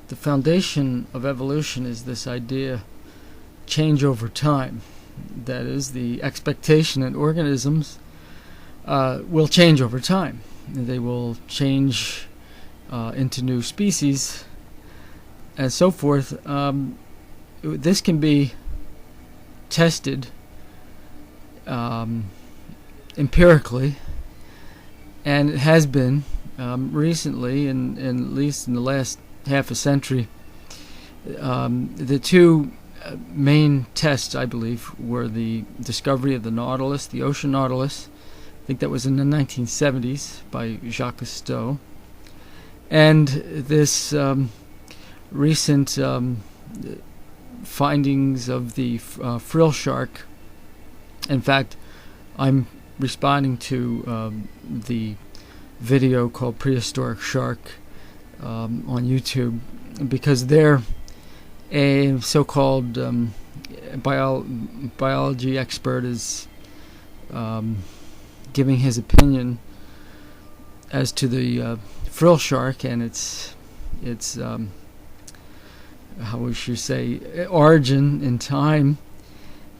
the foundation of evolution is this idea, change over time. That is, the expectation that organisms will change over time. They will change into new species and so forth. This can be tested empirically, and it has been recently, in at least in the last half a century. The two main tests, I believe, were the discovery of the Nautilus, the ocean Nautilus. I think that was in the 1970s by Jacques Cousteau, and this recent findings of the Frill shark. In fact, I'm responding to the video called Prehistoric Shark on YouTube, because they're a so-called biology expert is giving his opinion as to the Frill shark and its how we should say origin in time,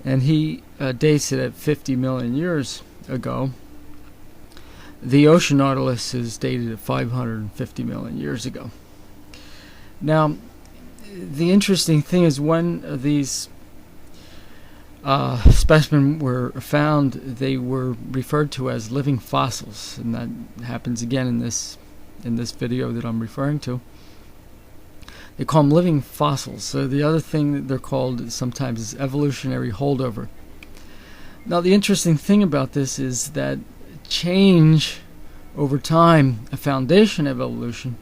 and he dates it at 50 million years ago. The ocean Nautilus is dated at 550 million years ago. Now, the interesting thing is, when these specimens were found, they were referred to as living fossils, and that happens again in this video that I'm referring to. They call them living fossils. So the other thing that they're called sometimes is evolutionary holdover. Now, the interesting thing about this is that change over time, a foundation of evolution,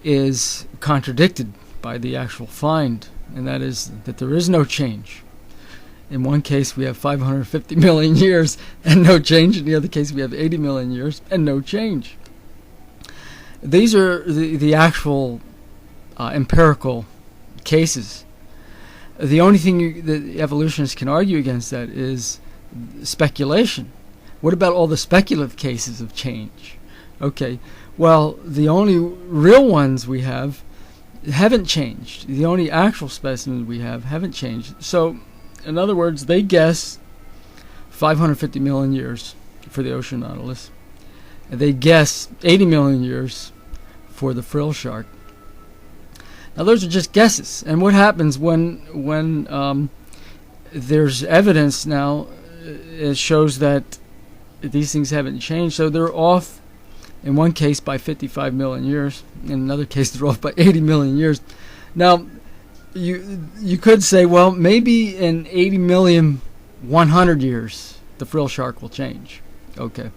is contradicted by the actual find, and that is that there is no change. In one case we have 550 million years and no change. In the other case we have 80 million years and no change. These are the actual empirical cases. The only thing that evolutionists can argue against that is speculation. What about all the speculative cases of change? Okay, well, the only real ones we have haven't changed. The only actual specimens we have haven't changed. So, in other words, they guess 550 million years for the ocean Nautilus. And they guess 80 million years for the Frill shark. Now, those are just guesses. And what happens when there's evidence now? It shows that these things haven't changed. So they're off in one case by 55 million years. In another case, they're off by 80 million years. Now, you could say, well, maybe in 80 million 100 years, the Frill shark will change. Okay.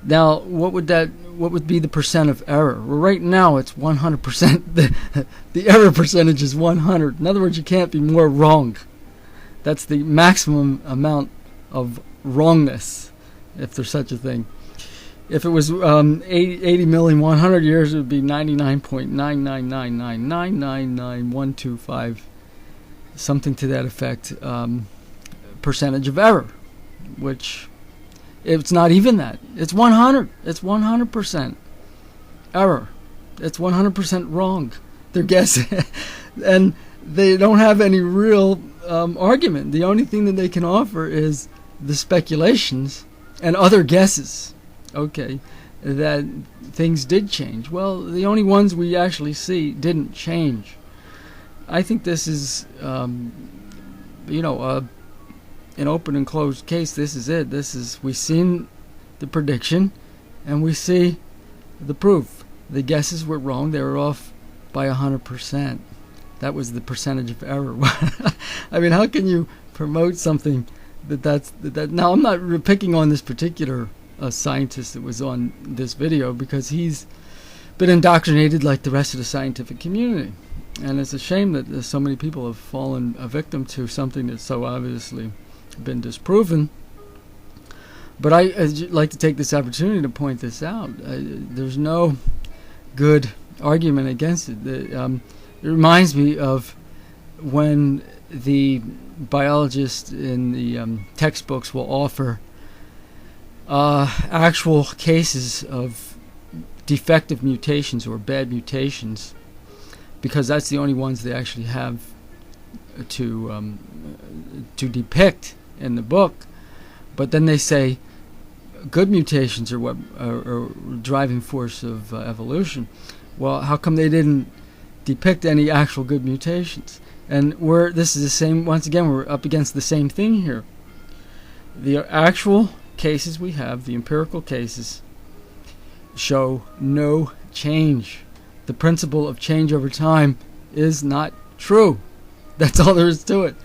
Now, what would be the percent of error? Well, right now it's 100%. The error percentage is 100. In other words, you can't be more wrong. That's the maximum amount of wrongness, if there's such a thing. If it was 80 million 100 years, it would be 99.999999125, something to that effect, percentage of error, which it's not even that. It's 100. It's 100% error. It's 100% wrong. They're guessing, and they don't have any real argument. The only thing that they can offer is the speculations and other guesses. Okay, that things did change. Well, the only ones we actually see didn't change. I think this is, an open and closed case. This is it. We've seen the prediction, and we see the proof. The guesses were wrong. They were off by 100%. That was the percentage of error. I mean, how can you promote something that? Now, I'm not picking on this particular scientist that was on this video, because he's been indoctrinated like the rest of the scientific community, and it's a shame that so many people have fallen a victim to something that's so obviously been disproven. But I'd like to take this opportunity to point this out. There's no good argument against it. It reminds me of when the biologists in the textbooks will offer actual cases of defective mutations or bad mutations because that's the only ones they actually have to depict in the book. But then they say good mutations are what are driving force of evolution. Well, how come they didn't depict any actual good mutations? And this is the same. Once again, we're up against the same thing here. The actual cases we have, the empirical cases, show no change. The principle of change over time is not true. That's all there is to it.